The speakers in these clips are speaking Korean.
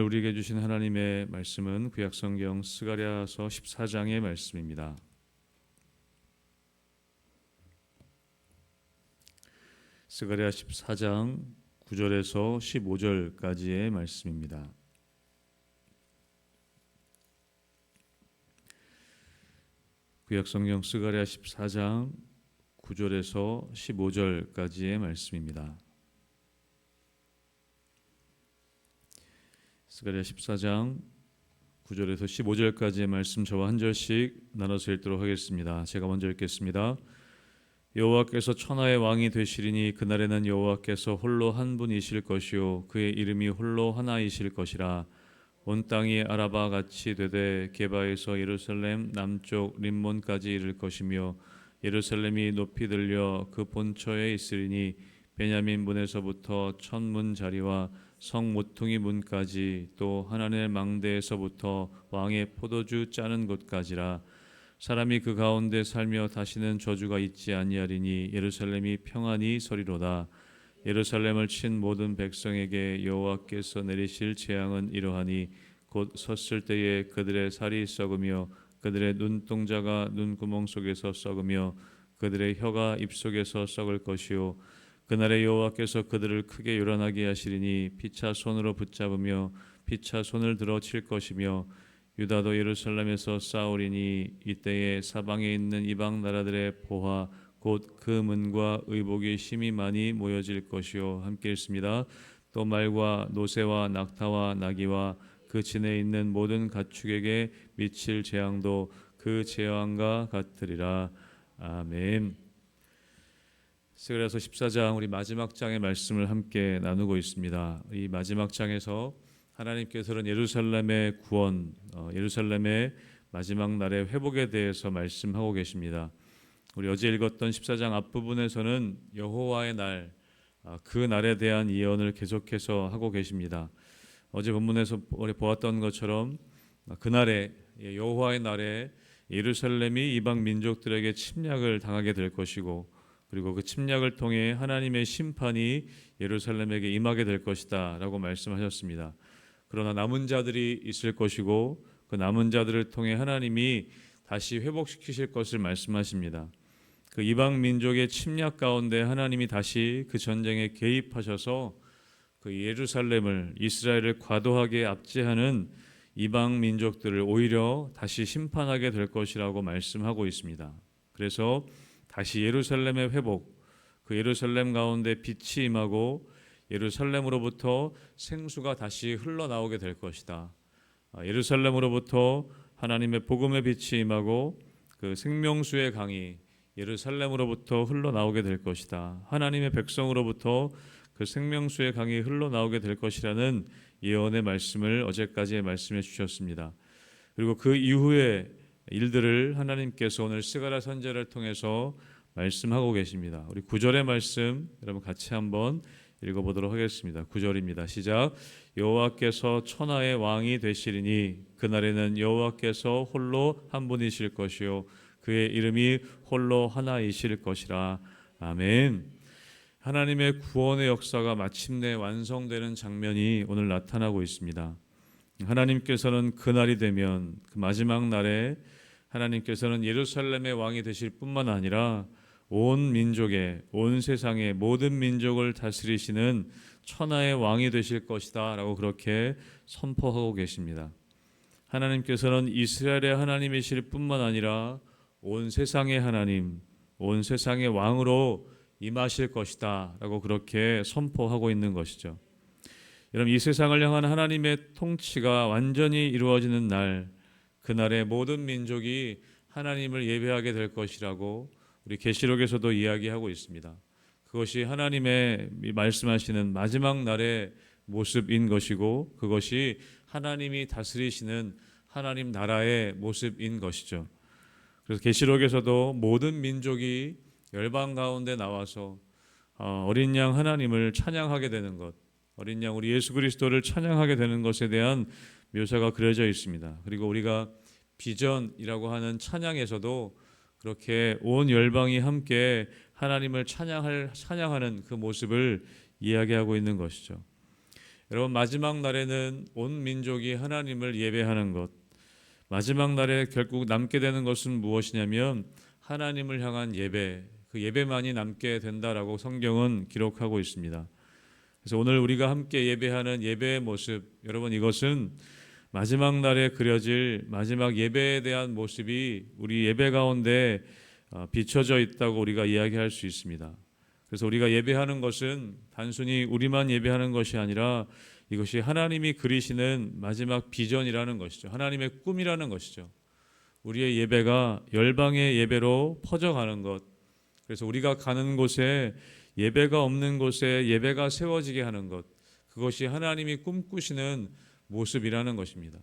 우리에게 주신 하나님의 말씀은 구약성경 스가랴서 14장의 말씀입니다. 스가랴 14장 9절에서 15절까지의 말씀입니다. 구약성경 스가랴 14장 9절에서 15절까지의 말씀입니다. 스가랴 14장 9절에서 15절까지의 말씀 저와 한 절씩 나눠서 읽도록 하겠습니다. 제가 먼저 읽겠습니다. 여호와께서 천하의 왕이 되시리니 그날에는 여호와께서 홀로 한 분이실 것이요 그의 이름이 홀로 하나이실 것이라. 온 땅이 아라바 같이 되되 게바에서 예루살렘 남쪽 림몬까지 이를 것이며 예루살렘이 높이 들려 그 본처에 있으리니 베냐민 문에서부터 천문 자리와 성 모퉁이 문까지 또 하나님의 망대에서부터 왕의 포도주 짜는 곳까지라. 사람이 그 가운데 살며 다시는 저주가 있지 아니하리니 예루살렘이 평안히 서리로다. 예루살렘을 친 모든 백성에게 여호와께서 내리실 재앙은 이러하니 곧 섰을 때에 그들의 살이 썩으며 그들의 눈동자가 눈구멍 속에서 썩으며 그들의 혀가 입속에서 썩을 것이요 그날에 여호와께서 그들을 크게 요란하게 하시리니 피차 손으로 붙잡으며 피차 손을 들어 칠 것이며 유다도 예루살렘에서 싸우리니 이때에 사방에 있는 이방 나라들의 보화 곧 그 문과 의복이 심히 많이 모여질 것이요. 함께 읽습니다. 또 말과 노새와 낙타와 나귀와 그 진에 있는 모든 가축에게 미칠 재앙도 그 재앙과 같으리라. 아멘. 스가랴서 14장 우리 마지막 장의 말씀을 함께 나누고 있습니다. 이 마지막 장에서 하나님께서는 예루살렘의 구원, 예루살렘의 마지막 날의 회복에 대해서 말씀하고 계십니다. 우리 어제 읽었던 14장 앞부분에서는 여호와의 날, 그 날에 대한 예언을 계속해서 하고 계십니다. 어제 본문에서 우리 보았던 것처럼 그날에 여호와의 날에 예루살렘이 이방 민족들에게 침략을 당하게 될 것이고 그리고 그 침략을 통해 하나님의 심판이 예루살렘에게 임하게 될 것이다 라고 말씀하셨습니다. 그러나 남은 자들이 있을 것이고 그 남은 자들을 통해 하나님이 다시 회복시키실 것을 말씀하십니다. 그 이방 민족의 침략 가운데 하나님이 다시 그 전쟁에 개입하셔서 그 예루살렘을 이스라엘을 과도하게 압제하는 이방 민족들을 오히려 다시 심판하게 될 것이라고 말씀하고 있습니다. 그래서 다시 예루살렘의 회복, 그 예루살렘 가운데 빛이 임하고 예루살렘으로부터 생수가 다시 흘러나오게 될 것이다. 예루살렘으로부터 하나님의 복음의 빛이 임하고 그 생명수의 강이 예루살렘으로부터 흘러나오게 될 것이다. 하나님의 백성으로부터 그 생명수의 강이 흘러나오게 될 것이라는 예언의 말씀을 어제까지 말씀해 주셨습니다. 그리고 그 이후의 일들을 하나님께서 오늘 스가랴 선지자를 통해서 말씀하고 계십니다. 우리 9절의 말씀 여러분 같이 한번 읽어보도록 하겠습니다. 9절입니다. 시작. 여호와께서 천하의 왕이 되시리니 그날에는 여호와께서 홀로 한 분이실 것이요 그의 이름이 홀로 하나이실 것이라. 아멘. 하나님의 구원의 역사가 마침내 완성되는 장면이 오늘 나타나고 있습니다. 하나님께서는 그날이 되면 그 마지막 날에 하나님께서는 예루살렘의 왕이 되실 뿐만 아니라 온 민족의, 온 세상의 모든 민족을 다스리시는 천하의 왕이 되실 것이다 라고 그렇게 선포하고 계십니다. 하나님께서는 이스라엘의 하나님이실 뿐만 아니라 온 세상의 하나님, 온 세상의 왕으로 임하실 것이다 라고 그렇게 선포하고 있는 것이죠. 여러분, 이 세상을 향한 하나님의 통치가 완전히 이루어지는 날, 그날에 모든 민족이 하나님을 예배하게 될 것이라고 우리 계시록에서도 이야기하고 있습니다. 그것이 하나님의 말씀하시는 마지막 날의 모습인 것이고 그것이 하나님이 다스리시는 하나님 나라의 모습인 것이죠. 그래서 계시록에서도 모든 민족이 열방 가운데 나와서 어린 양 하나님을 찬양하게 되는 것, 어린 양 우리 예수 그리스도를 찬양하게 되는 것에 대한 묘사가 그려져 있습니다. 그리고 우리가 비전이라고 하는 찬양에서도 그렇게 온 열방이 함께 하나님을 찬양하는 그 모습을 이야기하고 있는 것이죠. 여러분, 마지막 날에는 온 민족이 하나님을 예배하는 것, 마지막 날에 결국 남게 되는 것은 무엇이냐면 하나님을 향한 예배, 그 예배만이 남게 된다라고 성경은 기록하고 있습니다. 그래서 오늘 우리가 함께 예배하는 예배의 모습, 여러분, 이것은 마지막 날에 그려질 마지막 예배에 대한 모습이 우리 예배 가운데 비춰져 있다고 우리가 이야기할 수 있습니다. 그래서 우리가 예배하는 것은 단순히 우리만 예배하는 것이 아니라 이것이 하나님이 그리시는 마지막 비전이라는 것이죠. 하나님의 꿈이라는 것이죠. 우리의 예배가 열방의 예배로 퍼져가는 것. 그래서 우리가 가는 곳에 예배가 없는 곳에 예배가 세워지게 하는 것. 그것이 하나님이 꿈꾸시는 모습이라는 것입니다.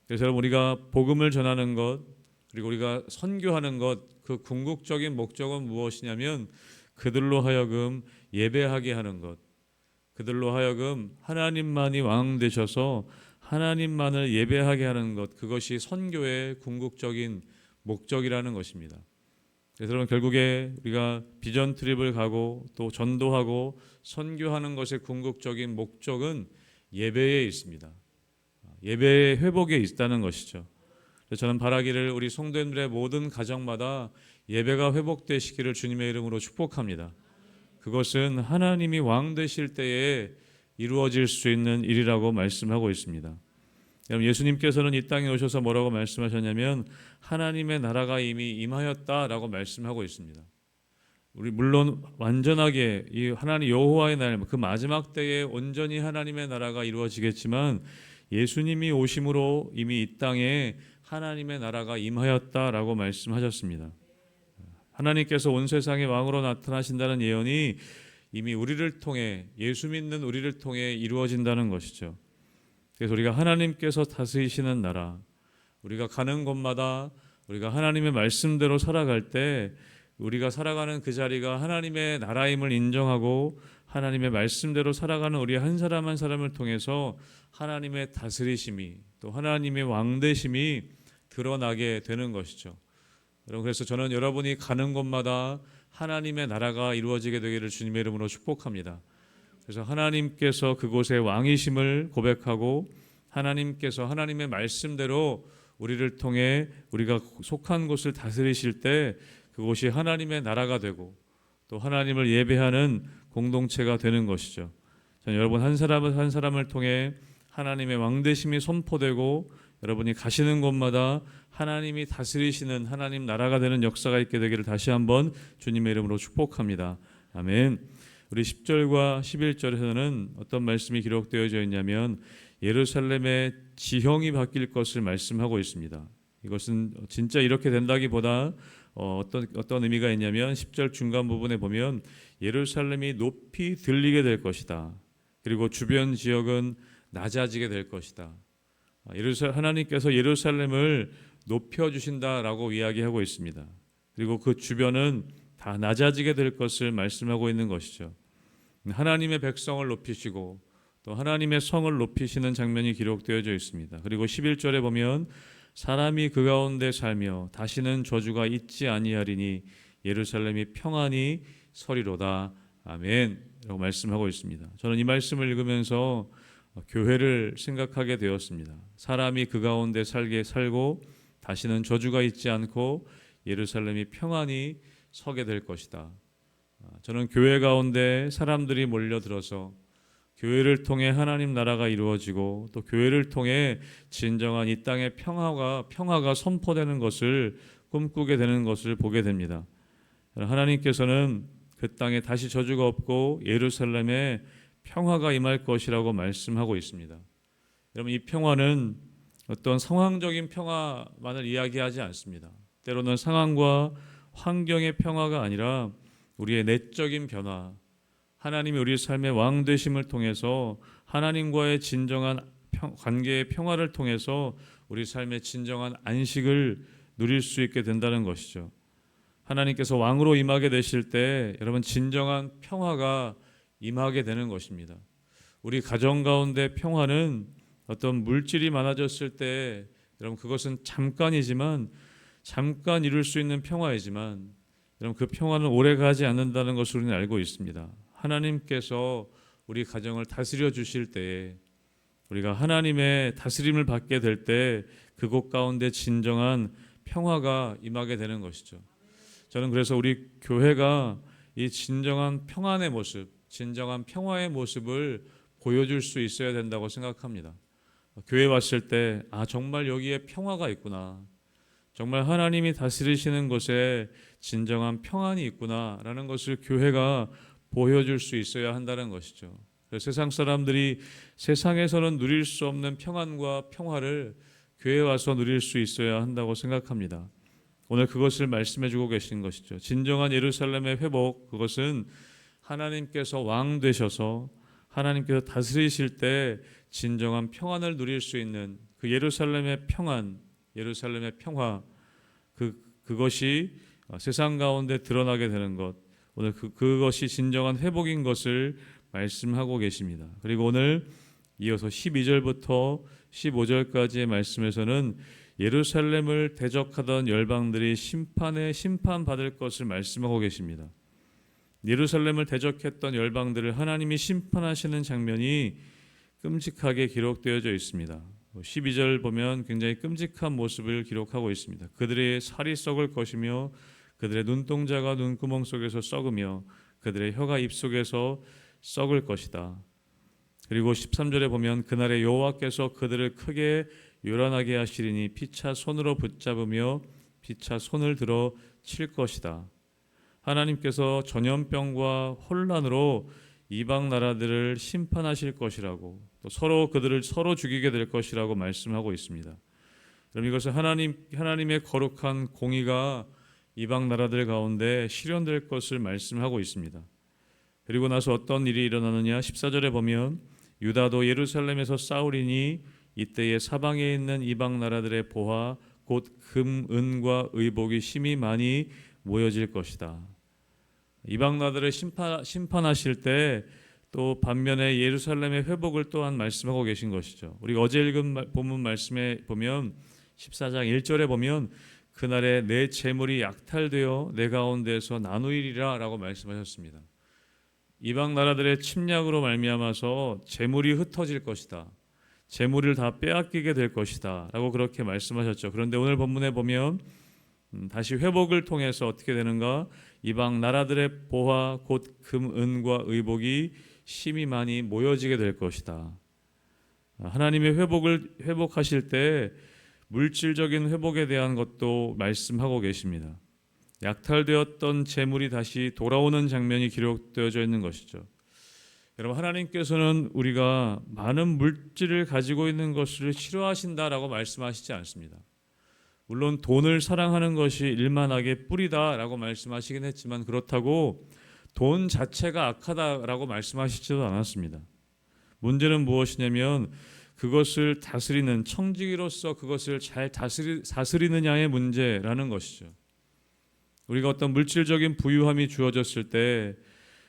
그래서 여러분, 우리가 복음을 전하는 것, 그리고 우리가 선교하는 것, 그 궁극적인 목적은 무엇이냐면 그들로 하여금 예배하게 하는 것, 그들로 하여금 하나님만이 왕 되셔서 하나님만을 예배하게 하는 것, 그것이 선교의 궁극적인 목적이라는 것입니다. 그래서 여러분, 결국에 우리가 비전 트립을 가고 또 전도하고 선교하는 것의 궁극적인 목적은 예배에 있습니다. 예배의 회복에 있다는 것이죠. 그래서 저는 바라기를 우리 성도님들의 모든 가정마다 예배가 회복되시기를 주님의 이름으로 축복합니다. 그것은 하나님이 왕 되실 때에 이루어질 수 있는 일이라고 말씀하고 있습니다. 여러분, 예수님께서는 이 땅에 오셔서 뭐라고 말씀하셨냐면 하나님의 나라가 이미 임하였다라고 말씀하고 있습니다. 우리 물론 완전하게 이 하나님 여호와의 날, 그 마지막 때에 온전히 하나님의 나라가 이루어지겠지만 예수님이 오심으로 이미 이 땅에 하나님의 나라가 임하였다라고 말씀하셨습니다. 하나님께서 온 세상의 왕으로 나타나신다는 예언이 이미 우리를 통해, 예수 믿는 우리를 통해 이루어진다는 것이죠. 그래서 우리가 하나님께서 다스리시는 나라, 우리가 가는 곳마다 우리가 하나님의 말씀대로 살아갈 때 우리가 살아가는 그 자리가 하나님의 나라임을 인정하고 하나님의 말씀대로 살아가는 우리 한 사람 한 사람을 통해서 하나님의 다스리심이, 또 하나님의 왕되심이 드러나게 되는 것이죠. 여러분, 그래서 저는 여러분이 가는 곳마다 하나님의 나라가 이루어지게 되기를 주님의 이름으로 축복합니다. 그래서 하나님께서 그곳의 왕이심을 고백하고 하나님께서 하나님의 말씀대로 우리를 통해 우리가 속한 곳을 다스리실 때 그곳이 하나님의 나라가 되고 또 하나님을 예배하는 공동체가 되는 것이죠. 저는 여러분 한 사람을 한 사람을 통해 하나님의 왕되심이 선포되고 여러분이 가시는 곳마다 하나님이 다스리시는 하나님 나라가 되는 역사가 있게 되기를 다시 한번 주님의 이름으로 축복합니다. 아멘. 우리 10절과 11절에서는 어떤 말씀이 기록되어져 있냐면 예루살렘의 지형이 바뀔 것을 말씀하고 있습니다. 이것은 진짜 이렇게 된다기보다 어떤 의미가 있냐면 10절 중간 부분에 보면 예루살렘이 높이 들리게 될 것이다. 그리고 주변 지역은 낮아지게 될 것이다. 하나님께서 예루살렘을 높여주신다라고 이야기하고 있습니다. 그리고 그 주변은 다 낮아지게 될 것을 말씀하고 있는 것이죠. 하나님의 백성을 높이시고 또 하나님의 성을 높이시는 장면이 기록되어져 있습니다. 그리고 11절에 보면 사람이 그 가운데 살며 다시는 저주가 있지 아니하리니 예루살렘이 평안히 서리로다. 아멘 라고 말씀하고 있습니다. 저는 이 말씀을 읽으면서 교회를 생각하게 되었습니다. 사람이 그 가운데 살고 다시는 저주가 있지 않고 예루살렘이 평안히 서게 될 것이다. 저는 교회 가운데 사람들이 몰려들어서 교회를 통해 하나님 나라가 이루어지고 또 교회를 통해 진정한 이 땅의 평화가 선포되는 것을 꿈꾸게 되는 것을 보게 됩니다. 하나님께서는 그 땅에 다시 저주가 없고 예루살렘에 평화가 임할 것이라고 말씀하고 있습니다. 여러분, 이 평화는 어떤 상황적인 평화만을 이야기하지 않습니다. 때로는 상황과 환경의 평화가 아니라 우리의 내적인 변화, 하나님이 우리 삶의 왕 되심을 통해서 하나님과의 진정한 관계의 평화를 통해서 우리 삶의 진정한 안식을 누릴 수 있게 된다는 것이죠. 하나님께서 왕으로 임하게 되실 때 여러분 진정한 평화가 임하게 되는 것입니다. 우리 가정 가운데 평화는 어떤 물질이 많아졌을 때 여러분 그것은 잠깐이지만 잠깐 이룰 수 있는 평화이지만 여러분 그 평화는 오래 가지 않는다는 것을 우리는 알고 있습니다. 하나님께서 우리 가정을 다스려 주실 때에 우리가 하나님의 다스림을 받게 될 때 그곳 가운데 진정한 평화가 임하게 되는 것이죠. 저는 그래서 우리 교회가 이 진정한 평안의 모습, 진정한 평화의 모습을 보여줄 수 있어야 된다고 생각합니다. 교회 왔을 때 정말 여기에 평화가 있구나, 정말 하나님이 다스리시는 곳에 진정한 평안이 있구나라는 것을 교회가 보여줄 수 있어야 한다는 것이죠. 세상 사람들이 세상에서는 누릴 수 없는 평안과 평화를 교회에 와서 누릴 수 있어야 한다고 생각합니다. 오늘 그것을 말씀해 주고 계신 것이죠. 진정한 예루살렘의 회복, 그것은 하나님께서 왕 되셔서 하나님께서 다스리실 때 진정한 평안을 누릴 수 있는 그 예루살렘의 평안, 예루살렘의 평화, 그것이 세상 가운데 드러나게 되는 것, 오늘 그것이 진정한 회복인 것을 말씀하고 계십니다. 그리고 오늘 이어서 12절부터 15절까지의 말씀에서는 예루살렘을 대적하던 열방들이 심판받을 것을 말씀하고 계십니다. 예루살렘을 대적했던 열방들을 하나님이 심판하시는 장면이 끔찍하게 기록되어져 있습니다. 12절 보면 굉장히 끔찍한 모습을 기록하고 있습니다. 그들의 살이 썩을 것이며 그들의 눈동자가 눈구멍 속에서 썩으며 그들의 혀가 입속에서 썩을 것이다. 그리고 13절에 보면 그날에 여호와께서 그들을 크게 요란하게 하시리니 피차 손으로 붙잡으며 피차 손을 들어 칠 것이다. 하나님께서 전염병과 혼란으로 이방 나라들을 심판하실 것이라고, 또 그들을 서로 죽이게 될 것이라고 말씀하고 있습니다. 그럼 이것은 하나님의 거룩한 공의가 이방 나라들 가운데 실현될 것을 말씀하고 있습니다. 그리고 나서 어떤 일이 일어나느냐, 14절에 보면 유다도 예루살렘에서 싸우리니 이때에 사방에 있는 이방 나라들의 보화 곧 금, 은과 의복이 심히 많이 모여질 것이다. 이방 나라들을 심판하실 때 또 반면에 예루살렘의 회복을 또한 말씀하고 계신 것이죠. 우리가 어제 읽은 본문 말씀에 보면 14장 1절에 보면 그날에 내 재물이 약탈되어 내 가운데서 나누이리라 라고 말씀하셨습니다. 이방 나라들의 침략으로 말미암아서 재물이 흩어질 것이다, 재물을 다 빼앗기게 될 것이다 라고 그렇게 말씀하셨죠. 그런데 오늘 본문에 보면 다시 회복을 통해서 어떻게 되는가, 이방 나라들의 보화 곧 금, 은과 의복이 심히 많이 모여지게 될 것이다. 하나님의 회복하실 때 물질적인 회복에 대한 것도 말씀하고 계십니다. 약탈되었던 재물이 다시 돌아오는 장면이 기록되어져 있는 것이죠. 여러분, 하나님께서는 우리가 많은 물질을 가지고 있는 것을 싫어하신다라고 말씀하시지 않습니다. 물론 돈을 사랑하는 것이 일만하게 뿌리다라고 말씀하시긴 했지만 그렇다고 돈 자체가 악하다라고 말씀하시지도 않았습니다. 문제는 무엇이냐면 그것을 다스리는 청지기로서 그것을 잘 다스리느냐의 문제라는 것이죠. 우리가 어떤 물질적인 부유함이 주어졌을 때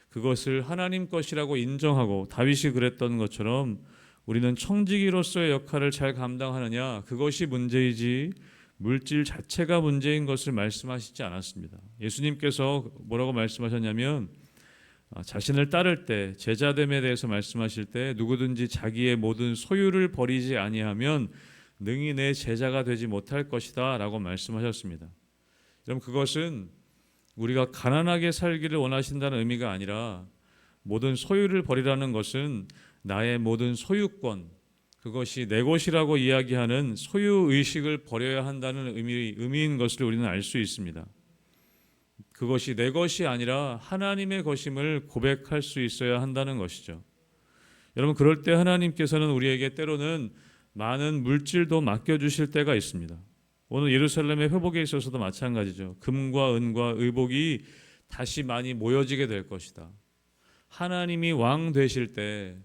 그것을 하나님 것이라고 인정하고, 다윗이 그랬던 것처럼 우리는 청지기로서의 역할을 잘 감당하느냐, 그것이 문제이지 물질 자체가 문제인 것을 말씀하시지 않았습니다. 예수님께서 뭐라고 말씀하셨냐면 자신을 따를 때, 제자됨에 대해서 말씀하실 때 누구든지 자기의 모든 소유를 버리지 아니하면 능히 내 제자가 되지 못할 것이다 라고 말씀하셨습니다. 그럼 그것은 우리가 가난하게 살기를 원하신다는 의미가 아니라 모든 소유를 버리라는 것은 나의 모든 소유권, 그것이 내 것이라고 이야기하는 소유의식을 버려야 한다는 의미인 것을 우리는 알 수 있습니다. 그것이 내 것이 아니라 하나님의 것임을 고백할 수 있어야 한다는 것이죠. 여러분, 그럴 때 하나님께서는 우리에게 때로는 많은 물질도 맡겨주실 때가 있습니다. 오늘 예루살렘의 회복에 있어서도 마찬가지죠. 금과 은과 의복이 다시 많이 모여지게 될 것이다. 하나님이 왕 되실 때,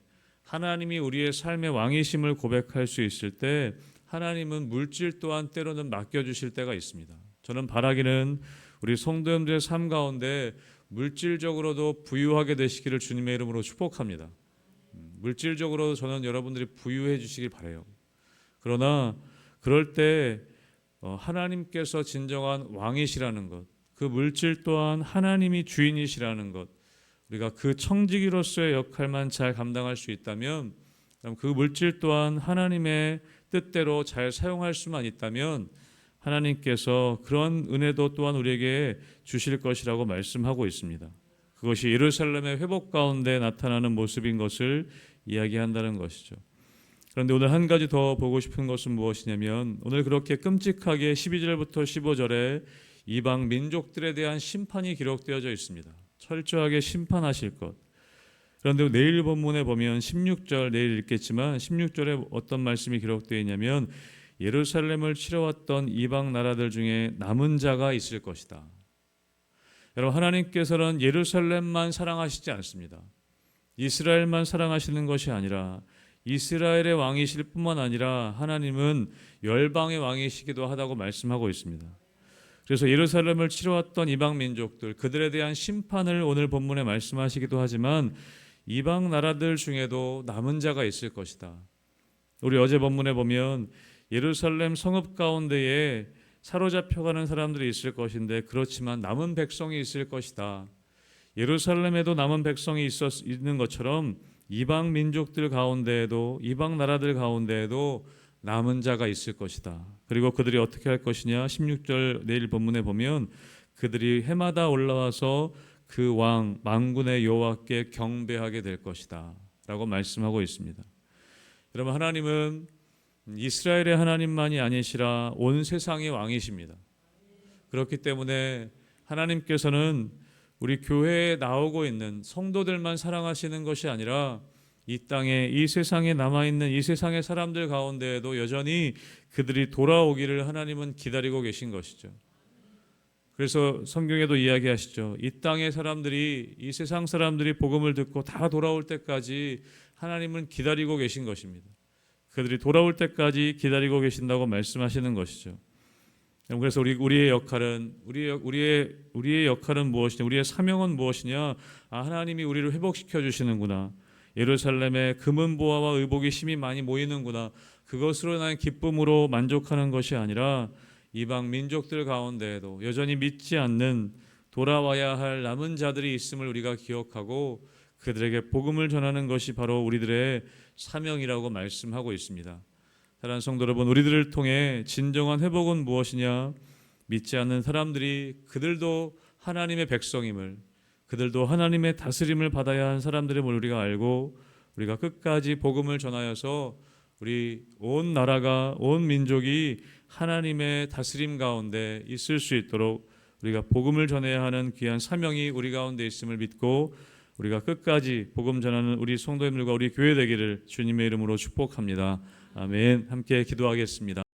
하나님이 우리의 삶의 왕이심을 고백할 수 있을 때 하나님은 물질 또한 때로는 맡겨주실 때가 있습니다. 저는 바라기는 우리 성도님들의 삶 가운데 물질적으로도 부유하게 되시기를 주님의 이름으로 축복합니다. 물질적으로 저는 여러분들이 부유해 주시길 바라요. 그러나 그럴 때 하나님께서 진정한 왕이시라는 것, 그 물질 또한 하나님이 주인이시라는 것, 우리가 그 청지기로서의 역할만 잘 감당할 수 있다면, 그럼 그 물질 또한 하나님의 뜻대로 잘 사용할 수만 있다면 하나님께서 그런 은혜도 또한 우리에게 주실 것이라고 말씀하고 있습니다. 그것이 예루살렘의 회복 가운데 나타나는 모습인 것을 이야기한다는 것이죠. 그런데 오늘 한 가지 더 보고 싶은 것은 무엇이냐면, 오늘 그렇게 끔찍하게 12절부터 15절에 이방 민족들에 대한 심판이 기록되어져 있습니다. 철저하게 심판하실 것. 그런데 내일 본문에 보면 16절, 내일 읽겠지만 16절에 어떤 말씀이 기록되어 있냐면, 예루살렘을 치러왔던 이방 나라들 중에 남은 자가 있을 것이다. 여러분, 하나님께서는 예루살렘만 사랑하시지 않습니다. 이스라엘만 사랑하시는 것이 아니라 이스라엘의 왕이실 뿐만 아니라 하나님은 열방의 왕이시기도 하다고 말씀하고 있습니다. 그래서 예루살렘을 치러왔던 이방 민족들, 그들에 대한 심판을 오늘 본문에 말씀하시기도 하지만 이방 나라들 중에도 남은 자가 있을 것이다. 우리 어제 본문에 보면 예루살렘 성읍 가운데에 사로잡혀가는 사람들이 있을 것인데, 그렇지만 남은 백성이 있을 것이다. 예루살렘에도 남은 백성이 있는 것처럼 이방 민족들 가운데에도, 이방 나라들 가운데에도 남은 자가 있을 것이다. 그리고 그들이 어떻게 할 것이냐, 16절 내일 본문에 보면 그들이 해마다 올라와서 그 왕 만군의 여호와께 경배하게 될 것이다 라고 말씀하고 있습니다. 여러분, 하나님은 이스라엘의 하나님만이 아니시라 온 세상의 왕이십니다. 그렇기 때문에 하나님께서는 우리 교회에 나오고 있는 성도들만 사랑하시는 것이 아니라 이 땅에, 이 세상에 남아있는 이 세상의 사람들 가운데에도 여전히 그들이 돌아오기를 하나님은 기다리고 계신 것이죠. 그래서 성경에도 이야기하시죠. 이 땅의 사람들이, 이 세상 사람들이 복음을 듣고 다 돌아올 때까지 하나님은 기다리고 계신 것입니다. 그들이 돌아올 때까지 기다리고 계신다고 말씀하시는 것이죠. 그래서 우리의 역할은 우리의 역할은 무엇이냐? 우리의 사명은 무엇이냐? 하나님이 우리를 회복시켜 주시는구나. 예루살렘에 금은 보화와 의복이 심히 많이 모이는구나. 그것으로 난 기쁨으로 만족하는 것이 아니라 이방 민족들 가운데에도 여전히 믿지 않는, 돌아와야 할 남은 자들이 있음을 우리가 기억하고 그들에게 복음을 전하는 것이 바로 우리들의 사명이라고 말씀하고 있습니다. 사랑하는 성도 여러분, 우리들을 통해 진정한 회복은 무엇이냐? 믿지 않는 사람들이 그들도 하나님의 백성임을, 그들도 하나님의 다스림을 받아야 한 사람들임을 우리가 알고, 우리가 끝까지 복음을 전하여서 우리 온 나라가, 온 민족이 하나님의 다스림 가운데 있을 수 있도록 우리가 복음을 전해야 하는 귀한 사명이 우리 가운데 있음을 믿고, 우리가 끝까지 복음 전하는 우리 성도님들과 우리 교회 되기를 주님의 이름으로 축복합니다. 아멘. 함께 기도하겠습니다.